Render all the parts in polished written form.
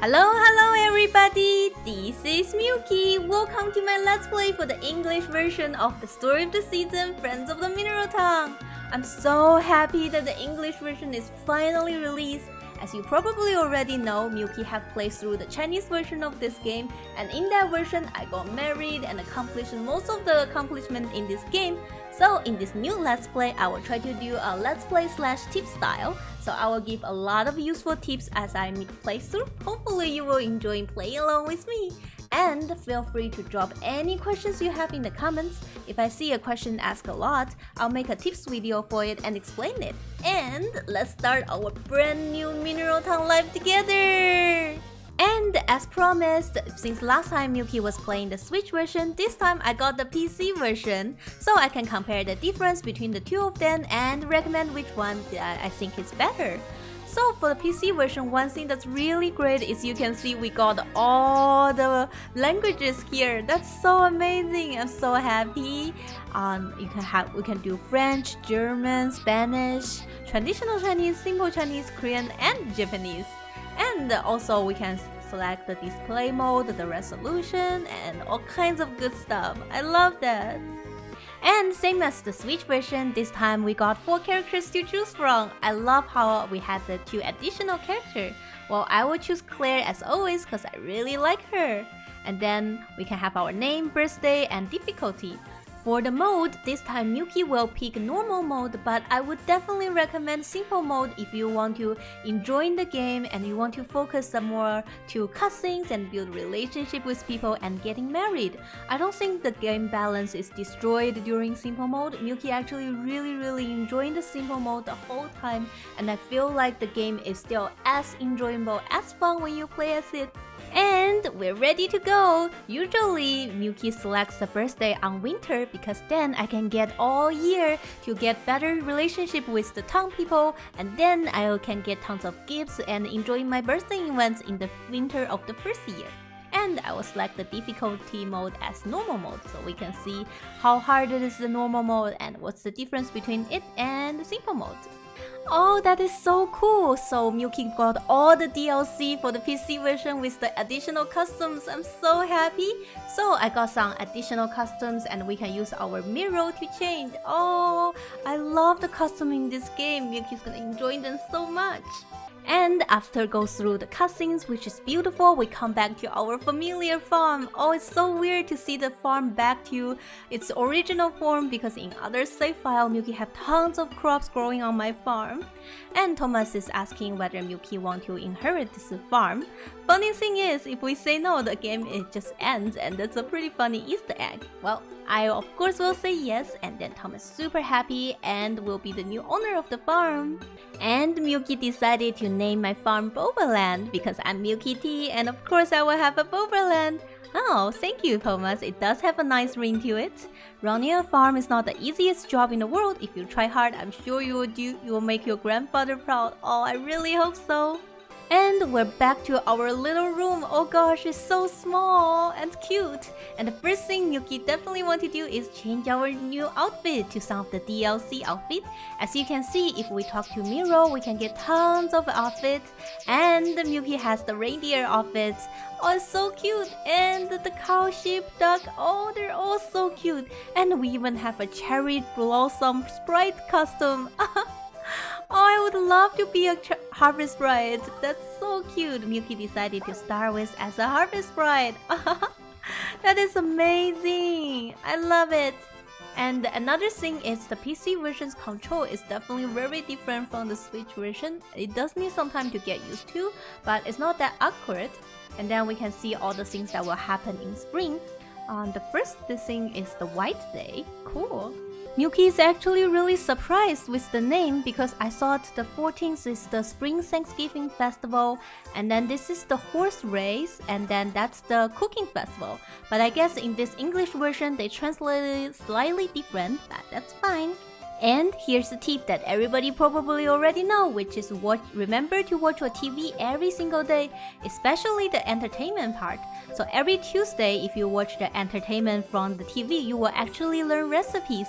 Hello everybody! This is Milky. Welcome to my Let's Play for the English version of the story of the season, Friends of the Mineral Tongue. I'm so happy that the English version is finally released. As you probably already know, Milky have played through the Chinese version of this game, and in that version I got married and accomplished most of the accomplishments in this game. So in this new Let's Play, I will try to do a Let's Play / tip style. So I will give a lot of useful tips as I play through. Hopefully you will enjoy playing along with me. And feel free to drop any questions you have in the comments. If I see a question asked a lot, I'll make a tips video for it and explain it. And let's start our brand new Mineral Town live together! And as promised, since last time Milky was playing the Switch version, this time I got the PC version, so I can compare the difference between the two of them and recommend which one that I think is better. So for the PC version, one thing that's really great is you can see we got all the languages here. That's so amazing. I'm so happy. We can do French, German, Spanish, traditional Chinese, simple Chinese, Korean, and Japanese. And also we can select the display mode, the resolution, and all kinds of good stuff. I love that. And same as the Switch version, this time we got 4 characters to choose from. I love how we had the 2 additional characters. Well, I will choose Claire as always because I really like her. And then we can have our name, birthday, and difficulty. For the mode, this time Milky will pick normal mode, but I would definitely recommend simple mode if you want to enjoy the game and you want to focus some more to cutscenes and build relationship with people and getting married. I don't think the game balance is destroyed during simple mode. Milky actually really enjoying the simple mode the whole time, and I feel like the game is still as enjoyable as fun when you play as it. And we're ready to go! Usually, Milky selects the birthday on winter because then I can get all year to get better relationship with the town people, and then I can get tons of gifts and enjoy my birthday events in the winter of the first year. And I will select the difficulty mode as normal mode so we can see how hard it is the normal mode and what's the difference between it and the simple mode. Oh, that is so cool! So Milky got all the DLC for the PC version with the additional customs. I'm so happy! So I got some additional customs and we can use our mirror to change. Oh, I love the custom in this game. Milky's gonna enjoy them so much. And after go through the cutscenes, which is beautiful, we come back to our familiar farm. Oh, it's so weird to see the farm back to its original form because in other save file, Milky have tons of crops growing on my farm. And Thomas is asking whether Milky want to inherit this farm. Funny thing is, if we say no, the game it just ends, and that's a pretty funny Easter egg. Well, I of course will say yes, and then Thomas super happy and will be the new owner of the farm. And Milky decided to name my farm Bobaland because I'm Milky T, and of course I will have a Bobaland. Oh, thank you, Thomas. It does have a nice ring to it. Running a farm is not the easiest job in the world. If you try hard, I'm sure you will make your grandfather proud. Oh, I really hope so. And we're back to our little room. Oh gosh, it's so small and cute. And the first thing Milky definitely want to do is change our new outfit to some of the DLC outfit. As you can see, if we talk to Miro, we can get tons of outfits. And Milky has the reindeer outfits. Oh, it's so cute. And the cow, sheep, duck, oh, they're all so cute. And we even have a cherry blossom sprite costume. Oh, I would love to be a Harvest Bride. That's so cute. Milky decided to start with as a Harvest Bride. That is amazing. I love it. And another thing is the PC version's control is definitely very different from the Switch version. It does need some time to get used to, but it's not that awkward. And then we can see all the things that will happen in spring. The first thing is the White Day. Cool. Milky is actually really surprised with the name because I thought the 14th is the Spring Thanksgiving Festival, and then this is the horse race, and then that's the cooking festival. But I guess in this English version they translated it slightly different, but that's fine. And here's a tip that everybody probably already know, which is remember to watch your TV every single day, especially the entertainment part. So every Tuesday, if you watch the entertainment from the TV, you will actually learn recipes.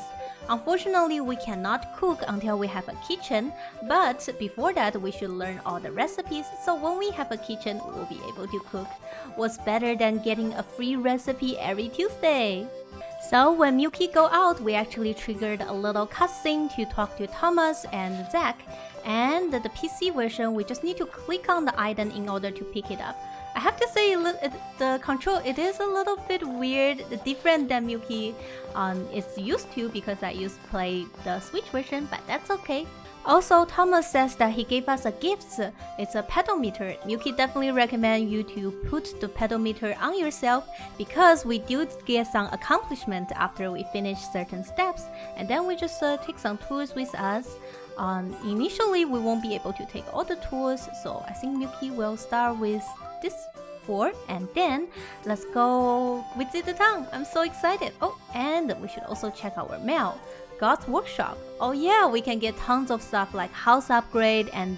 Unfortunately, we cannot cook until we have a kitchen, but before that, we should learn all the recipes, so when we have a kitchen, we'll be able to cook. What's better than getting a free recipe every Tuesday? So when Milky go out, we actually triggered a little cutscene to talk to Thomas and Zach, and the PC version, we just need to click on the item in order to pick it up. I have to say, the control, it is a little bit weird, different than Milky is used to, because I used to play the Switch version, but that's okay. Also, Thomas says that he gave us a gift. It's a pedometer. Milky definitely recommend you to put the pedometer on yourself, because we do get some accomplishment after we finish certain steps, and then we just take some tools with us. Initially, we won't be able to take all the tools, so I think Milky will start with this 4, and then let's go visit the town. I'm so excited. Oh, and we should also check our mail. God's workshop. Oh yeah, we can get tons of stuff like house upgrade and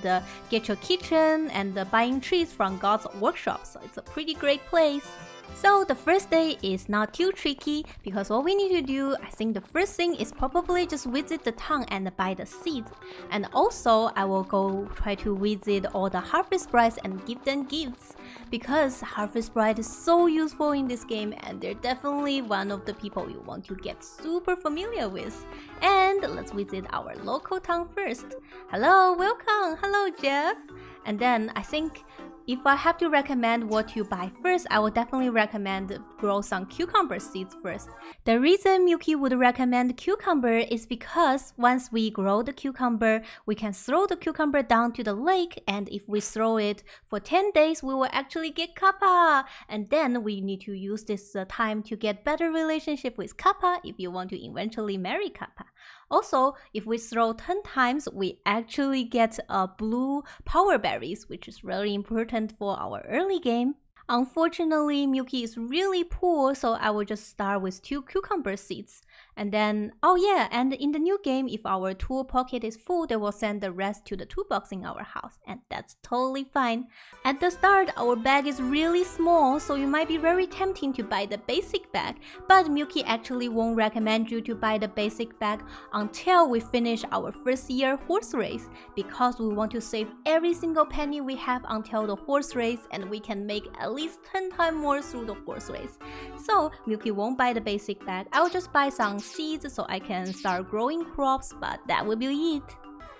get your kitchen and buying trees from God's workshop. So it's a pretty great place. So the first day is not too tricky, because what we need to do, I think the first thing is probably just visit the town and buy the seeds. And also I will go try to visit all the harvest sprites and give them gifts, because harvest sprite is so useful in this game, and they're definitely one of the people you want to get super familiar with. And let's visit our local town first. Hello, welcome. Hello, Jeff. And then I think if I have to recommend what to buy first, I would definitely recommend grow some cucumber seeds first. The reason Milky would recommend cucumber is because once we grow the cucumber, we can throw the cucumber down to the lake, and if we throw it for 10 days, we will actually get Kappa. And then we need to use this time to get better relationship with Kappa if you want to eventually marry Kappa. Also, if we throw 10 times, we actually get blue power berries, which is really important for our early game. Unfortunately, Milky is really poor, so I will just start with 2 cucumber seeds. And then, oh yeah, and in the new game, if our tool pocket is full, they will send the rest to the toolbox in our house, and that's totally fine. At the start, our bag is really small, so you might be very tempting to buy the basic bag, but Milky actually won't recommend you to buy the basic bag until we finish our first year horse race, because we want to save every single penny we have until the horse race, and we can make at least 10 times more through the horse race. So Milky won't buy the basic bag. I'll just buy some seeds so I can start growing crops, but that will be it.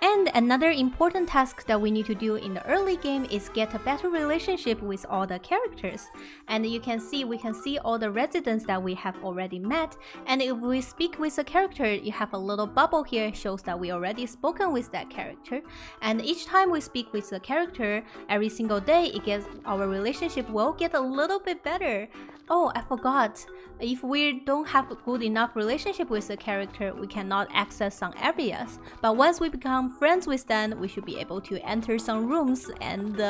And another important task that we need to do in the early game is get a better relationship with all the characters. And you can see, we can see all the residents that we have already met. And if we speak with a character, you have a little bubble here, shows that we already spoken with that character. And each time we speak with the character, every single day, our relationship will get a little bit better. Oh, I forgot. If we don't have a good enough relationship with the character, we cannot access some areas. But once we become friends with them, we should be able to enter some rooms and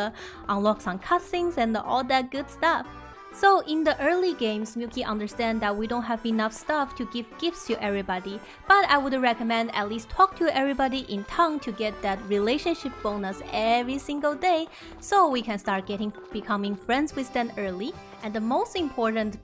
unlock some cutscenes and all that good stuff. So in the early games, Milky understands that we don't have enough stuff to give gifts to everybody, but I would recommend at least talk to everybody in town to get that relationship bonus every single day, so we can start becoming friends with them early. And the most important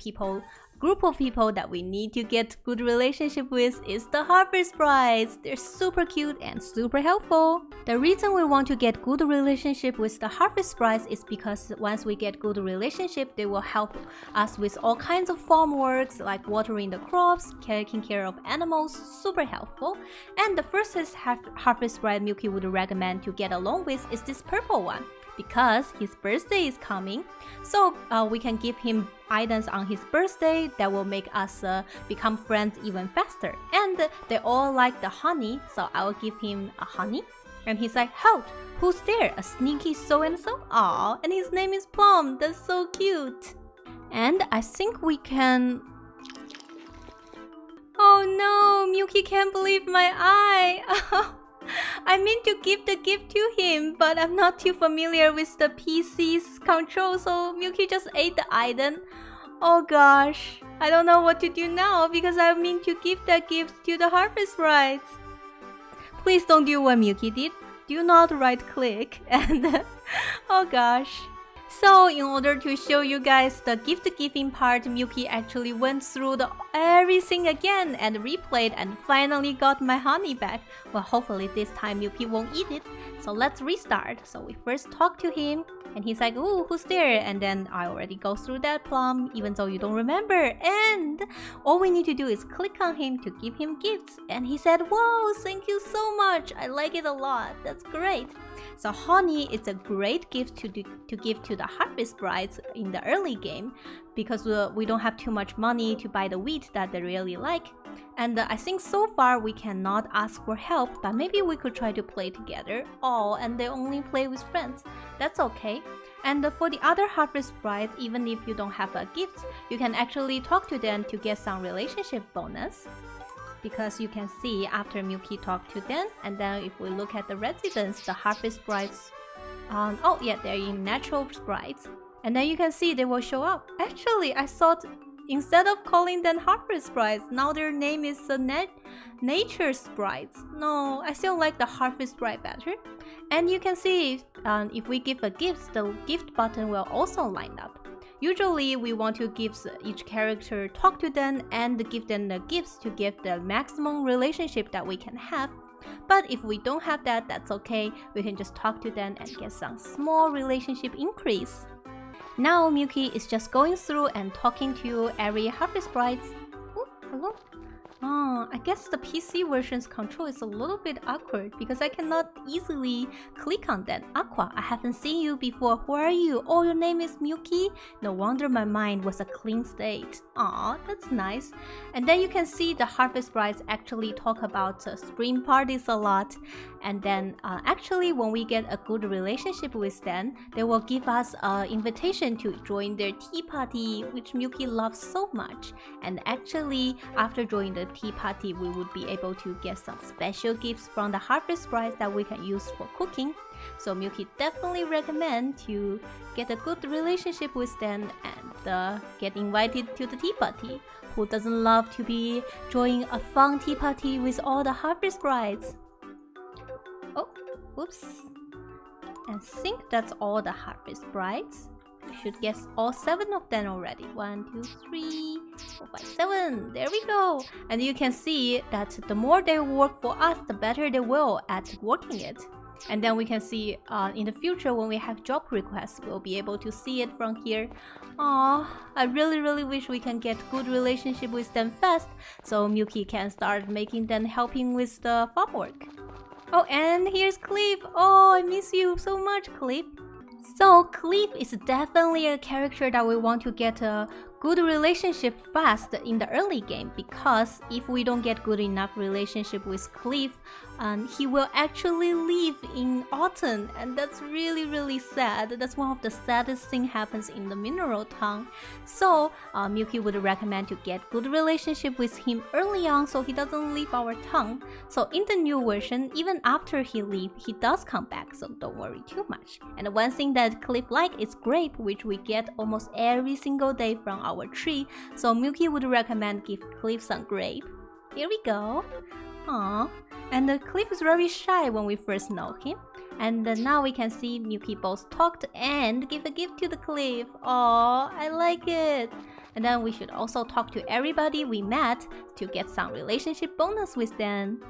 group of people that we need to get good relationship with is the harvest sprites. They're super cute and super helpful. The reason we want to get good relationship with the harvest sprites is because once we get good relationship, they will help us with all kinds of farm works like watering the crops, taking care of animals, super helpful. And the first harvest sprite Milky would recommend to get along with is this purple one, because his birthday is coming, so we can give him items on his birthday that will make us become friends even faster. And they all like the honey, so I will give him a honey. And he's like, "Halt! Who's there? A sneaky so-and-so? Aw, and his name is Plum. That's so cute." And I think we can... Oh no, Milky can't believe my eye. I meant to give the gift to him, but I'm not too familiar with the PC's control, so Milky just ate the item. Oh gosh, I don't know what to do now because I meant to give that gift to the harvest sprites. Please don't do what Milky did. Do not right click and oh gosh. So in order to show you guys the gift giving part, Milky actually went through everything again and replayed and finally got my honey back. Well, hopefully this time Milky won't eat it. So let's restart. So we first talk to him and he's like, "Ooh, who's there?" And then I already go through that plum even though you don't remember. And all we need to do is click on him to give him gifts. And he said, "Whoa, thank you so much. I like it a lot. That's great." So honey is a great gift to give to the harvest brides in the early game because we don't have too much money to buy the wheat that they really like. And I think so far we cannot ask for help, but maybe we could try to play together. Oh, and they only play with friends. That's okay. And for the other harvest brides, even if you don't have a gift, you can actually talk to them to get some relationship bonus. Because you can see after Milky talked to them, and then if we look at the residents, the harvest brides, oh yeah, they're in natural brides, and then you can see they will show up. Actually, I thought instead of calling them harvest brides, now their name is nature's brides. No, I still like the harvest bride better. And you can see if we give a gift, the gift button will also line up. Usually, we want to give each character, talk to them, and give them the gifts to get the maximum relationship that we can have. But if we don't have that, that's okay. We can just talk to them and get some small relationship increase. Now, Milky is just going through and talking to every harvest brides. Oh, hello. I guess the PC version's control is a little bit awkward because I cannot easily click on that. Aqua, I haven't seen you before. Who are you? Oh, your name is Milky? No wonder my mind was a clean state. Aw, that's nice. And then you can see the harvest brides actually talk about spring parties a lot. And then actually when we get a good relationship with them, they will give us an invitation to join their tea party, which Milky loves so much. And actually, after joining the tea party, we would be able to get some special gifts from the harvest brides that we can use for cooking. So Milky definitely recommend to get a good relationship with them and get invited to the tea party. Who doesn't love to be joining a fun tea party with all the harvest brides? Oh, whoops. I think that's all the harvest brides. We should guess all 7 of them already. 1, 2, 3, 4, 5, 7. There we go. And you can see that the more they work for us, the better they will at working it. And then we can see in the future when we have job requests, we'll be able to see it from here. Aww, I really wish we can get good relationship with them fast, so Milky can start making them helping with the farm work. Oh, and here's Cliff. Oh, I miss you so much, Cliff. So Cliff is definitely a character that we want to get a good relationship fast in the early game, because if we don't get good enough relationship with Cliff, he will actually leave in autumn, and that's really sad. That's one of the saddest thing happens in the mineral town. So Milky would recommend to get good relationship with him early on so he doesn't leave our town. So in the new version, even after he leaves, he does come back, so don't worry too much. And one thing that Cliff like is grape, which we get almost every single day from our tree. So Milky would recommend give Cliff some grape. Here we go. Aww. And Cliff is very shy when we first know him. And now we can see Milky both talked and give a gift to the Cliff. Aww, I like it. And then we should also talk to everybody we met to get some relationship bonus with them.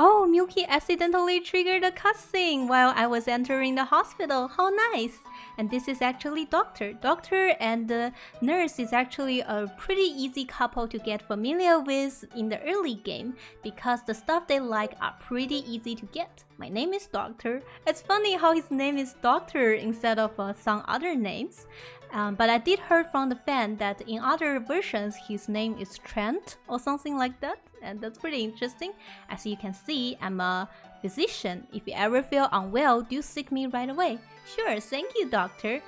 Oh, Milky accidentally triggered a cutscene while I was entering the hospital. How nice! And this is actually Doctor. Doctor and the nurse is actually a pretty easy couple to get familiar with in the early game because the stuff they like are pretty easy to get. My name is Doctor. It's funny how his name is Doctor instead of some other names. But I did hear from the fan that in other versions his name is Trent or something like that, and that's pretty interesting. As you can see, I'm a physician. If you ever feel unwell, do seek me right away. Sure, thank you, doctor.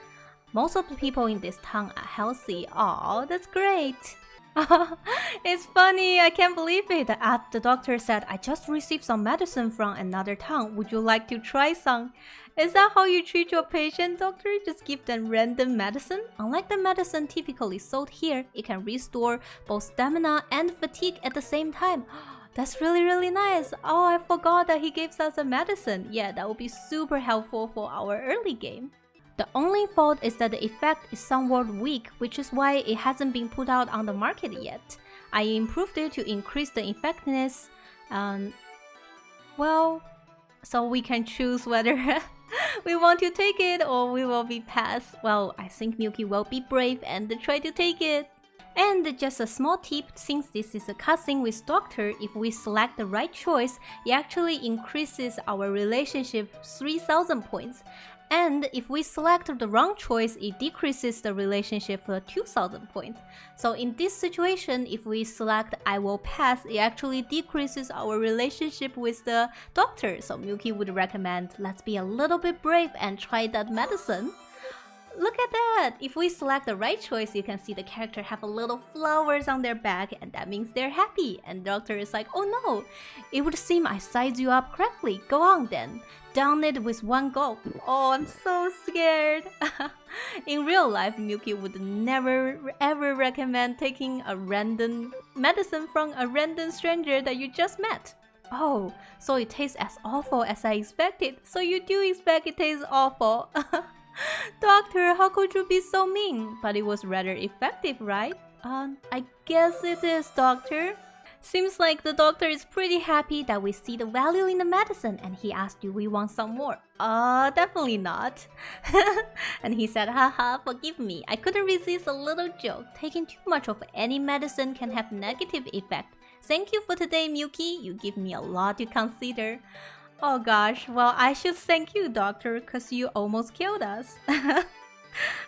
Most of the people in this town are healthy. Aw, that's great. It's funny, I can't believe it. The doctor said, I just received some medicine from another town. Would you like to try some? Is that how you treat your patient, doctor? Just give them random medicine? Unlike the medicine typically sold here, it can restore both stamina and fatigue at the same time. That's really nice. Oh, I forgot that he gives us a medicine. Yeah, that would be super helpful for our early game. The only fault is that the effect is somewhat weak, which is why it hasn't been put out on the market yet. I improved it to increase the effectiveness. So we can choose whether we want to take it or we will be passed. Well, I think Milky will be brave and try to take it. And just a small tip, since this is a cutscene with Doctor, if we select the right choice, it actually increases our relationship 3000 points. And if we select the wrong choice, it decreases the relationship for 2000 points. So in this situation, if we select I will pass, it actually decreases our relationship with the doctor. So Milky would recommend, let's be a little bit brave and try that medicine. Look at that! If we select the right choice, you can see the character have a little flowers on their back, and that means they're happy. And doctor is like, oh no, it would seem I sized you up correctly. Go on then. Down it with one gulp. Oh, I'm so scared. In real life, Milky would never ever recommend taking a random medicine from a random stranger that you just met. Oh, so it tastes as awful as I expected. So you do expect it tastes awful. Doctor, how could you be so mean? But it was rather effective, right? I guess it is, Doctor. Seems like the doctor is pretty happy that we see the value in the medicine, and he asked, do we want some more? Definitely not. And he said, haha, forgive me. I couldn't resist a little joke. Taking too much of any medicine can have negative effect. Thank you for today, Milky. You give me a lot to consider. Oh gosh, well, I should thank you, doctor, because you almost killed us.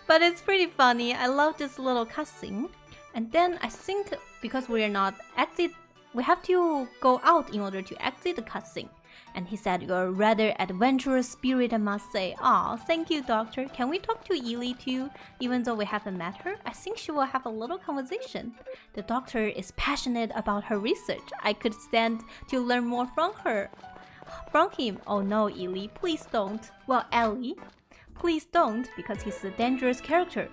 But it's pretty funny. I love this little cutscene. And then I think because we have to go out in order to exit the cutscene. And he said, you're a rather adventurous spirit, I must say. Aw, thank you, doctor. Can we talk to Ely too? Even though we haven't met her, I think she will have a little conversation. The doctor is passionate about her research. I could stand to learn more from him. Oh no, Ely, please don't. Well, Ellie, please don't, because he's a dangerous character.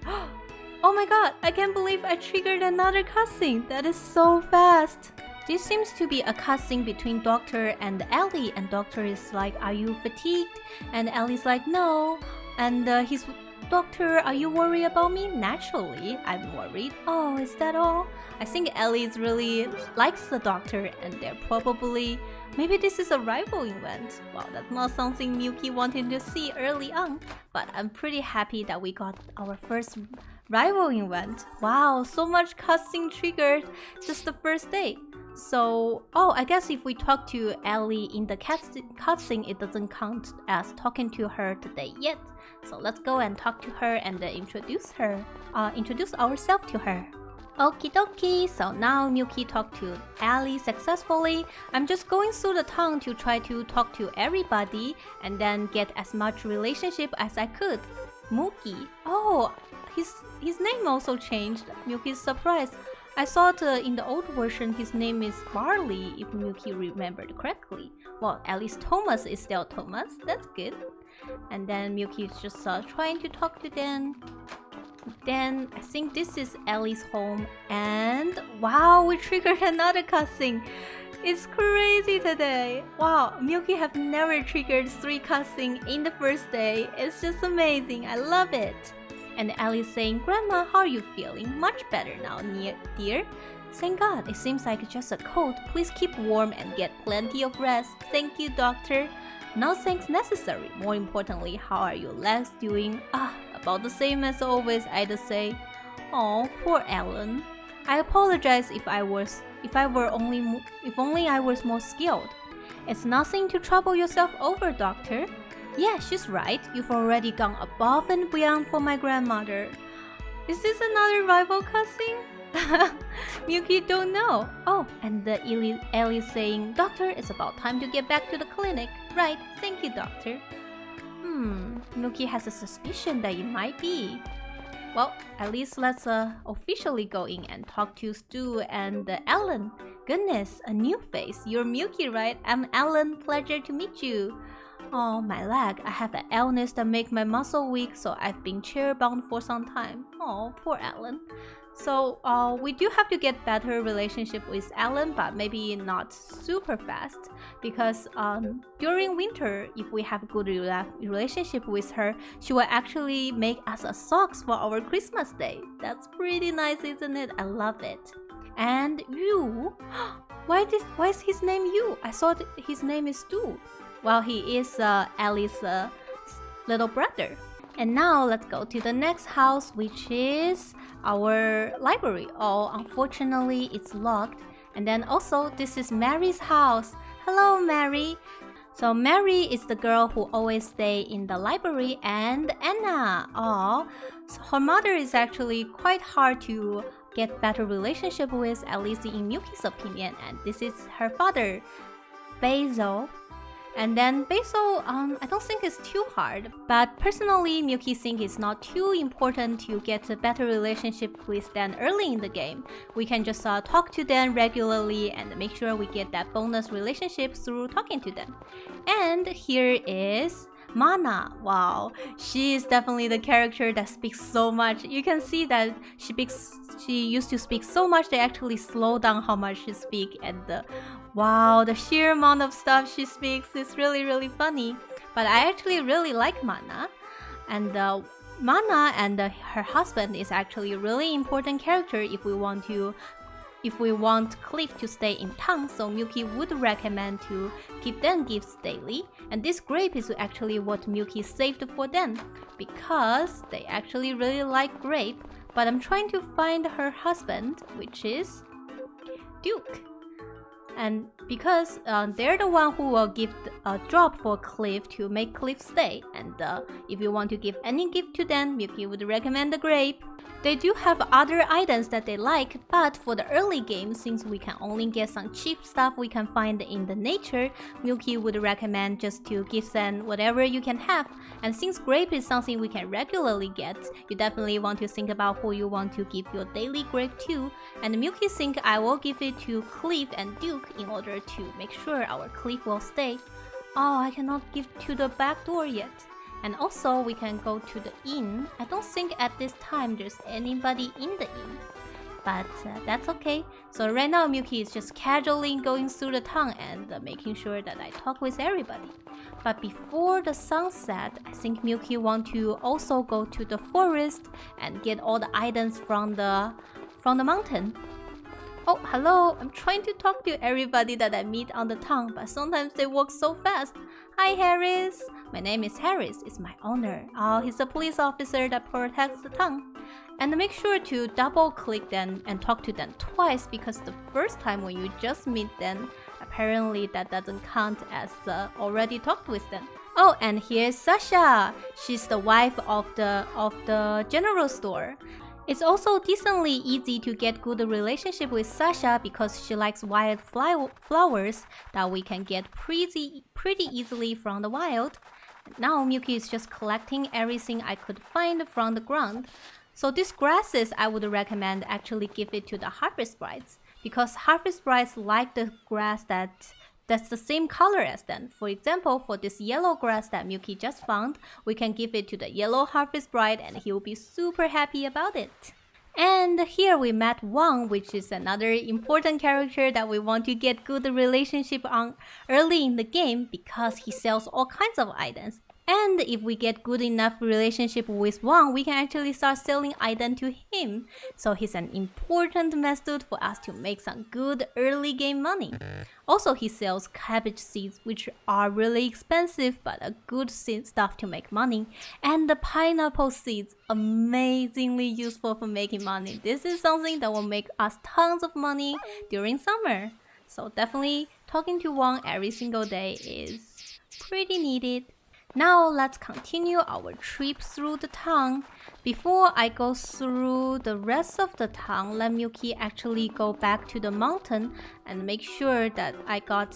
Oh my god, I can't believe I triggered another cutscene. That is so fast. This seems to be a cutscene between Doctor and Ellie, and Doctor is like, are you fatigued? And Ellie's like, no. And he's, Doctor, are you worried about me? Naturally, I'm worried. Oh, is that all? I think Ellie really likes the Doctor, and they're probably, maybe this is a rival event. Well, that's not something Milky wanted to see early on, but I'm pretty happy that we got our first rival event. Wow, so much cutscene triggered just the first day. So, I guess if we talk to Ellie in the cutscene, it doesn't count as talking to her today yet. So let's go and talk to her and introduce ourselves to her. Okie dokie, so now Milky talked to Ellie successfully. I'm just going through the town to try to talk to everybody and then get as much relationship as I could. Mookie. Oh, his name also changed. Milky's surprised. I thought in the old version his name is Barley, if Milky remembered correctly. Well, at least Thomas is still Thomas. That's good. And then Milky is just trying to talk to them. Then I think this is Ellie's home, and wow, we triggered another cutscene. It's crazy today. Wow, Milky have never triggered 3 cutscenes in the first day. It's just amazing. I love it. And Ellie's saying, Grandma, how are you feeling? Much better now, dear. Thank God, it seems like just a cold. Please keep warm and get plenty of rest. Thank you, doctor. No thanks necessary. More importantly, how are your legs doing? About the same as always, I'd say. Oh, poor Ellen. I apologize if only I was more skilled. It's nothing to trouble yourself over, doctor. Yeah, she's right. You've already gone above and beyond for my grandmother. Is this another rival cutscene? Milky don't know. Oh, and Ellie's saying, Doctor, it's about time to get back to the clinic. Right, thank you, doctor. Milky has a suspicion that it might be. Well, at least let's officially go in and talk to Stu and Ellen. Goodness, a new face. You're Milky, right? I'm Ellen. Pleasure to meet you. Oh, my leg. I have an illness that makes my muscle weak, so I've been chair-bound for some time. Oh, poor Alan. So we do have to get better relationship with Alan, but maybe not super fast, because during winter, if we have good relationship with her, she will actually make us a socks for our Christmas day. That's pretty nice, isn't it? I love it. And Yu, why is his name Yu? I thought his name is Stu. Well, he is Alice's little brother. And now let's go to the next house, which is our library. Oh, unfortunately, it's locked. And then also, this is Mary's house. Hello, Mary. So Mary is the girl who always stay in the library, and Anna. Oh, so her mother is actually quite hard to get better relationship with, at least in Milky's opinion. And this is her father, Basil. And then Basil, I don't think it's too hard. But personally, Milky thinks it's not too important to get a better relationship with them early in the game. We can just talk to them regularly and make sure we get that bonus relationship through talking to them. And here is Mana. Wow, she is definitely the character that speaks so much. You can see that she used to speak so much they actually slow down how much she speaks, and wow, the sheer amount of stuff she speaks is really funny. But I actually really like Mana, and Mana and her husband is actually a really important character if we want Cliff to stay in town, so Milky would recommend to give them gifts daily. And this grape is actually what Milky saved for them, because they actually really like grape. But I'm trying to find her husband, which is Duke. And because they're the one who will give a drop for Cliff to make Cliff stay. And if you want to give any gift to them, Milky would recommend the grape. They do have other items that they like, but for the early game, since we can only get some cheap stuff we can find in the nature, Milky would recommend just to give them whatever you can have. And since grape is something we can regularly get, you definitely want to think about who you want to give your daily grape to. And Milky think I will give it to Cliff and Duke in order to make sure our Cliff will stay. Oh, I cannot give to the back door yet. And also, we can go to the inn. I don't think at this time there's anybody in the inn, but that's okay. So right now, Milky is just casually going through the town and making sure that I talk with everybody. But before the sunset, I think Milky want to also go to the forest and get all the items from the mountain. Oh, hello. I'm trying to talk to everybody that I meet on the town, but sometimes they walk so fast. Hi, Harris. My name is Harris. It's my owner. Oh, he's a police officer that protects the town. And make sure to double-click them and talk to them twice, because the first time when you just meet them, apparently that doesn't count as already talked with them. Oh, and here's Sasha. She's the wife of the general store. It's also decently easy to get good relationship with Sasha because she likes wild flowers that we can get pretty easily from the wild. Now Milky is just collecting everything I could find from the ground. So these grasses I would recommend actually give it to the harvest brides, because harvest brides like the grass that's the same color as them. For example, for this yellow grass that Milky just found, we can give it to the yellow harvest bride and he will be super happy about it. And here we met Wang, which is another important character that we want to get good relationship on early in the game, because he sells all kinds of items. And if we get good enough relationship with Wang, we can actually start selling items to him. So he's an important method for us to make some good early game money. Also, he sells cabbage seeds, which are really expensive but a good stuff to make money. And the pineapple seeds, amazingly useful for making money. This is something that will make us tons of money during summer. So definitely talking to Wang every single day is pretty needed. Now let's continue our trip through the town. Before I go through the rest of the town, let Milky actually go back to the mountain and make sure that I got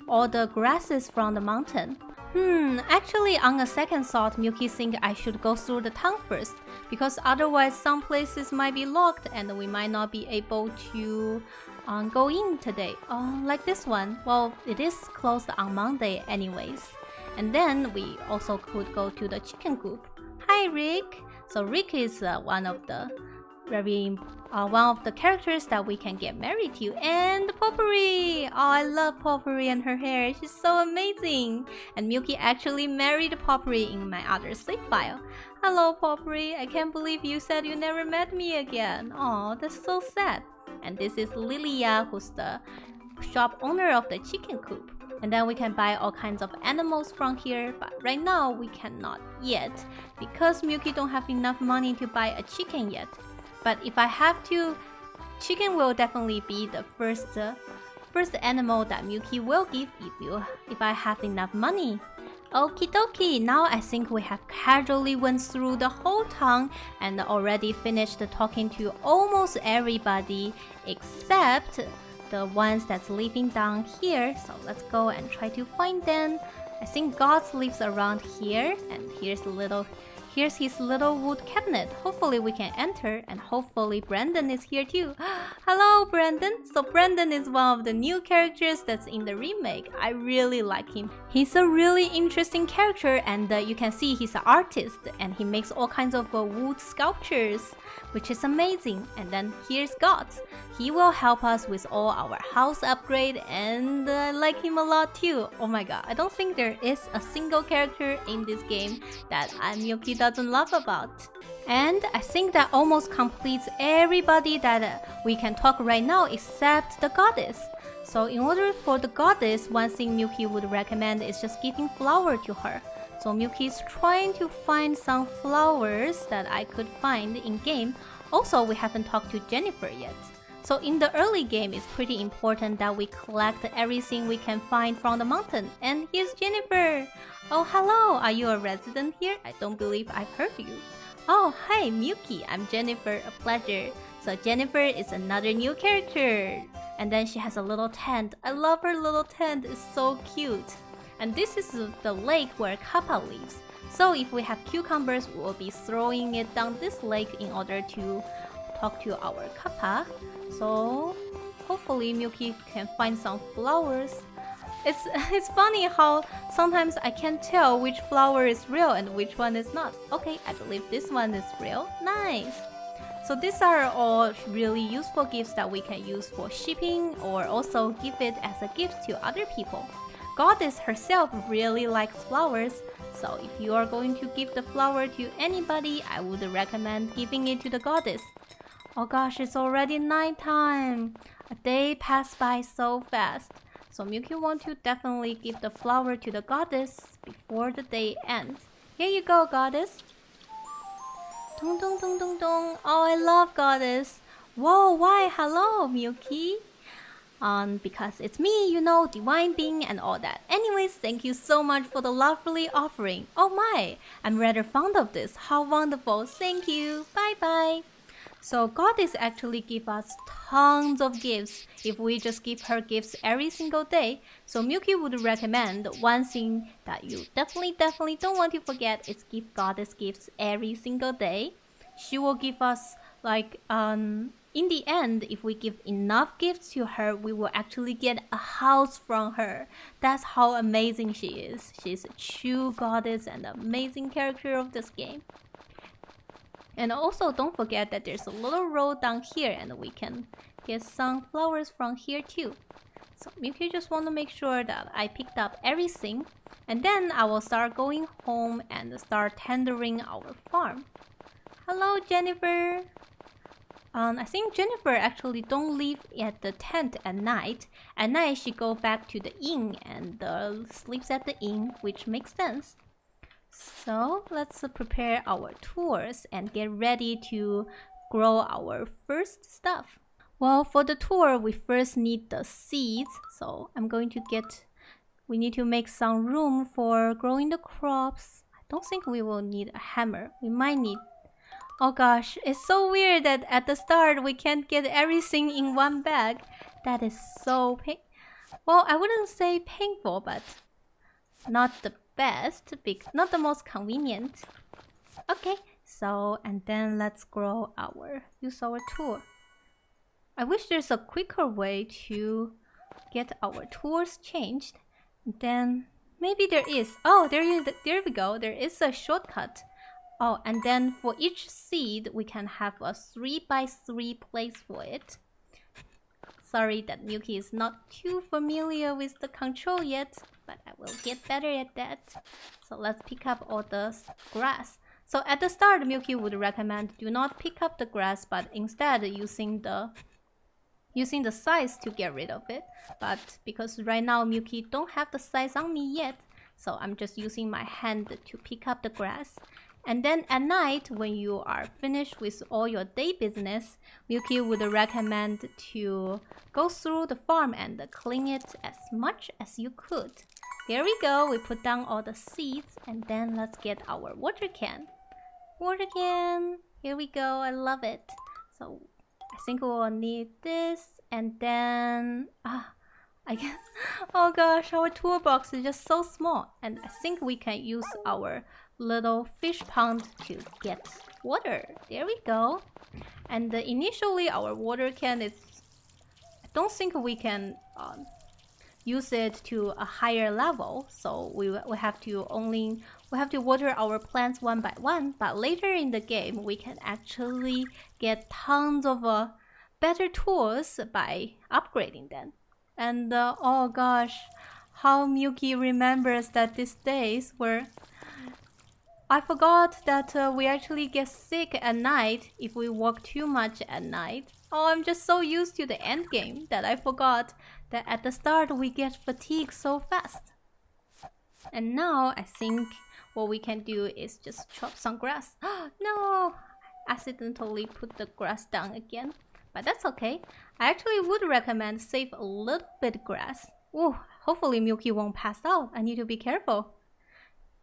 all the grasses from the mountain. Actually on a second thought, Milky think I should go through the town first, because otherwise some places might be locked and we might not be able to go in today. Like this one. Well, it is closed on Monday anyways. And then we also could go to the chicken coop. Hi, Rick. So Rick is one of the characters that we can get married to. And Potpourri! Oh, I love Potpourri and her hair. She's so amazing. And Milky actually married Potpourri in my other save file. Hello, Potpourri. I can't believe you said you never met me again. Oh, that's so sad. And this is Lilia, who's the shop owner of the chicken coop. And then we can buy all kinds of animals from here, but right now we cannot yet because Milky don't have enough money to buy a chicken yet. But if I have to, chicken will definitely be the first animal that Milky will give if I have enough money. Okie dokie, now I think we have casually went through the whole town and already finished talking to almost everybody except the ones that's living down here. So let's go and try to find them. I think God lives around here, and here's his little wood cabinet. Hopefully we can enter, and hopefully Brandon is here too. Hello, Brandon. So Brandon is one of the new characters that's in the remake. I really like him. He's a really interesting character, and you can see he's an artist, and he makes all kinds of wood sculptures, which is amazing. And then here's God. He will help us with all our house upgrade, and I like him a lot too. Oh my god, I don't think there is a single character in this game that Milky doesn't love about. And I think that almost completes everybody that we can talk right now except the goddess. So in order for the goddess, one thing Milky would recommend is just giving flower to her. So Milky is trying to find some flowers that I could find in game. Also, we haven't talked to Jennifer yet. So in the early game, it's pretty important that we collect everything we can find from the mountain. And here's Jennifer. Oh, hello. Are you a resident here? I don't believe I've heard you. Oh, hi, Milky. I'm Jennifer. A pleasure. So Jennifer is another new character. And then she has a little tent. I love her little tent. It's so cute. And this is the lake where Kappa lives. So if we have cucumbers, we will be throwing it down this lake in order to talk to our Kappa. So hopefully Milky can find some flowers. It's funny how sometimes I can't tell which flower is real and which one is not. Okay, I believe this one is real. Nice. So these are all really useful gifts that we can use for shipping or also give it as a gift to other people. Goddess herself really likes flowers, so if you are going to give the flower to anybody, I would recommend giving it to the goddess. Oh gosh, it's already nighttime. A day passed by so fast. So Milky wants to definitely give the flower to the goddess before the day ends. Here you go, goddess. Dong dong dong dong dong. Oh, I love goddess. Whoa, why? Hello, Milky. Because it's me, you know, divine being and all that. Anyways, thank you so much for the lovely offering. Oh my, I'm rather fond of this. How wonderful. Thank you. Bye bye. So goddess actually give us tons of gifts if we just give her gifts every single day. So Milky would recommend one thing that you definitely don't want to forget is give goddess gifts every single day. She will give us in the end, if we give enough gifts to her, we will actually get a house from her. That's how amazing she is. She's a true goddess and amazing character of this game. And also don't forget that there's a little road down here and we can get some flowers from here too. So Milky just want to make sure that I picked up everything, and then I will start going home and start tendering our farm. Hello, Jennifer. I think Jennifer actually don't live at the tent at night. At night she go back to the inn and sleeps at the inn, which makes sense. So let's prepare our tours and get ready to grow our first stuff. Well, for the tour, we first need the seeds. So we need to make some room for growing the crops. I don't think we will need a hammer. We might need... Oh gosh, it's so weird that at the start we can't get everything in one bag. That is so well, I wouldn't say painful, but not the best, not the most convenient. Okay, so and then let's use our tool. I wish there's a quicker way to get our tools changed. Then Maybe there is. Oh, there we go. There is a shortcut. Oh, and then for each seed, we can have a 3x3 place for it. Sorry that Milky is not too familiar with the control yet, but I will get better at that. So let's pick up all the grass. So at the start, Milky would recommend do not pick up the grass, but instead using the size to get rid of it. But because right now Milky don't have the size on me yet, so I'm just using my hand to pick up the grass. And then at night, when you are finished with all your day business, Milky would recommend to go through the farm and clean it as much as you could. There we go, we put down all the seeds, and then let's get our water can. Water can, here we go, I love it. So I think we will need this, and then I guess, oh gosh, our toolbox is just so small, and I think we can use our little fish pond to get water. There we go. And initially our water can is, I don't think we can use it to a higher level, so we have to water our plants one by one, but later in the game we can actually get tons of better tools by upgrading them. And oh gosh, how Milky remembers that these days were, I forgot that we actually get sick at night if we walk too much at night. Oh, I'm just so used to the end game that I forgot that at the start we get fatigued so fast. And now I think what we can do is just chop some grass. No! I accidentally put the grass down again. But that's okay. I actually would recommend save a little bit grass. Ooh, hopefully Milky won't pass out. I need to be careful.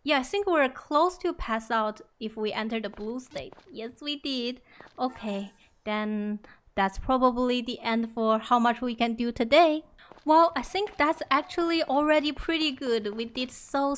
Yeah, I think we're close to pass out if we enter the blue state. Yes, we did. Okay, then that's probably the end for how much we can do today. Well, I think that's actually already pretty good. We did so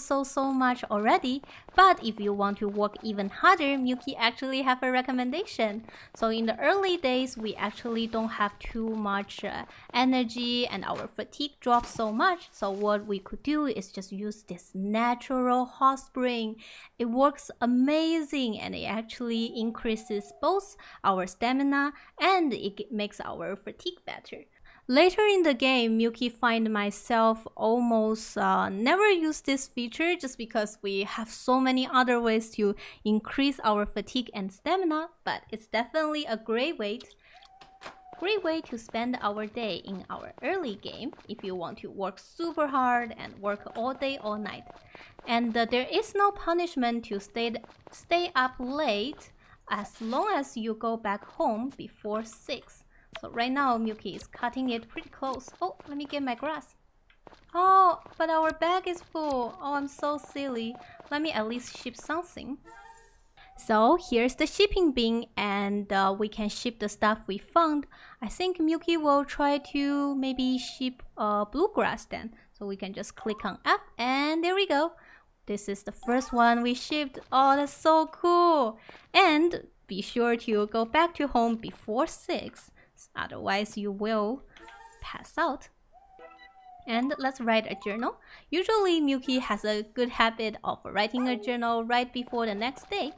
much already. But if you want to work even harder, Milky actually have a recommendation. So in the early days, we actually don't have too much energy and our fatigue drops so much. So what we could do is just use this natural hot spring. It works amazing and it actually increases both our stamina and it makes our fatigue better. Later in the game, Milky find myself almost never use this feature just because we have so many other ways to increase our fatigue and stamina, but it's definitely a great way to spend our day in our early game if you want to work super hard and work all day, all night. And there is no punishment to stay up late as long as you go back home before 6. So right now, Milky is cutting it pretty close. Oh, let me get my grass. Oh, but our bag is full. Oh, I'm so silly. Let me at least ship something. So here's the shipping bin and we can ship the stuff we found. I think Milky will try to maybe ship bluegrass then. So we can just click on F and there we go. This is the first one we shipped. Oh, that's so cool. And be sure to go back to home before 6. Otherwise you will pass out. And let's write a journal. Usually Milky has a good habit of writing a journal right before the next day.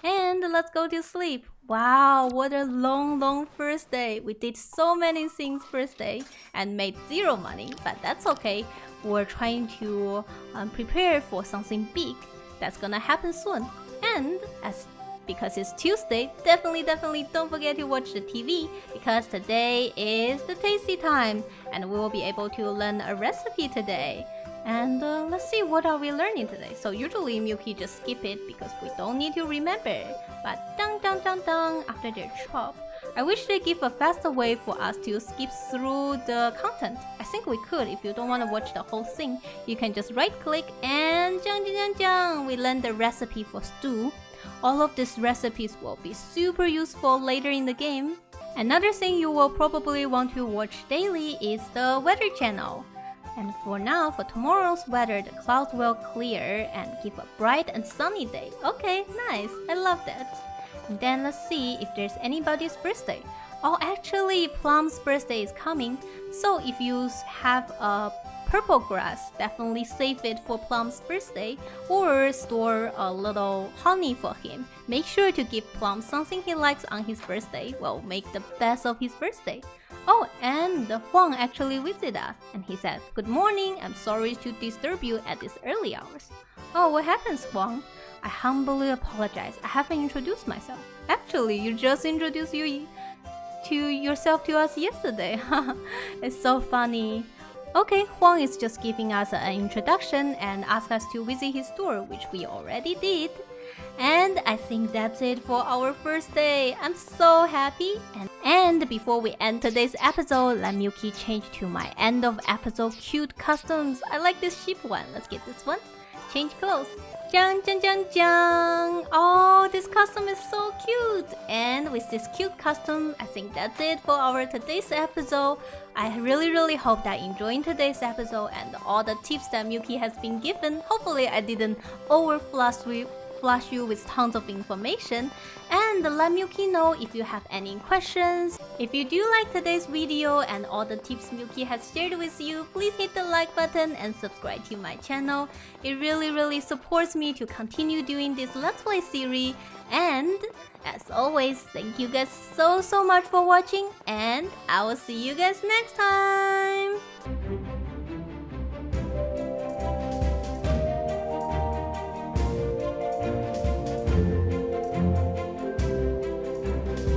And let's go to sleep. Wow, what a long first day. We did so many things first day and made 0 money, but that's okay. We're trying to prepare for something big that's gonna happen soon. And because it's Tuesday, definitely don't forget to watch the TV because today is the tasty time and we will be able to learn a recipe today. And let's see, what are we learning today? So usually Milky just skip it because we don't need to remember. But dang after their chop. I wish they give a faster way for us to skip through the content. I think we could. If you don't want to watch the whole thing, you can just right click and we learn the recipe for stew. All of these recipes will be super useful later in the game. Another thing you will probably want to watch daily is the weather channel. And for now, for tomorrow's weather, the clouds will clear and give a bright and sunny day. Okay, nice. I love that. And then let's see if there's anybody's birthday. Oh, actually, Plum's birthday is coming. So if you have a purple grass, definitely save it for Plum's birthday, or store a little honey for him. Make sure to give Plum something he likes on his birthday. Well, make the best of his birthday. Oh, and Huang actually visited us, and he said, "Good morning, I'm sorry to disturb you at these early hours." Oh, what happens, Huang? I humbly apologize, I haven't introduced myself. Actually, you just introduced yourself to us yesterday. It's so funny. Okay, Huang is just giving us an introduction and asked us to visit his store, which we already did. And I think that's it for our first day. I'm so happy. And before we end today's episode, let Milky change to my end of episode cute customs. I like this sheep one. Let's get this one. Change clothes. Jang, jang, jang, jang. Oh, this costume is so cute. And with this cute costume, I think that's it for our today's episode. I really hope that enjoying today's episode and all the tips that Milky has been given. Hopefully I didn't flush you with tons of information. And let Milky know if you have any questions. If you do like today's video and all the tips Milky has shared with you, please hit the like button and subscribe to my channel. It really supports me to continue doing this Let's Play series. And as always, thank you guys so much for watching, and I will see you guys next time.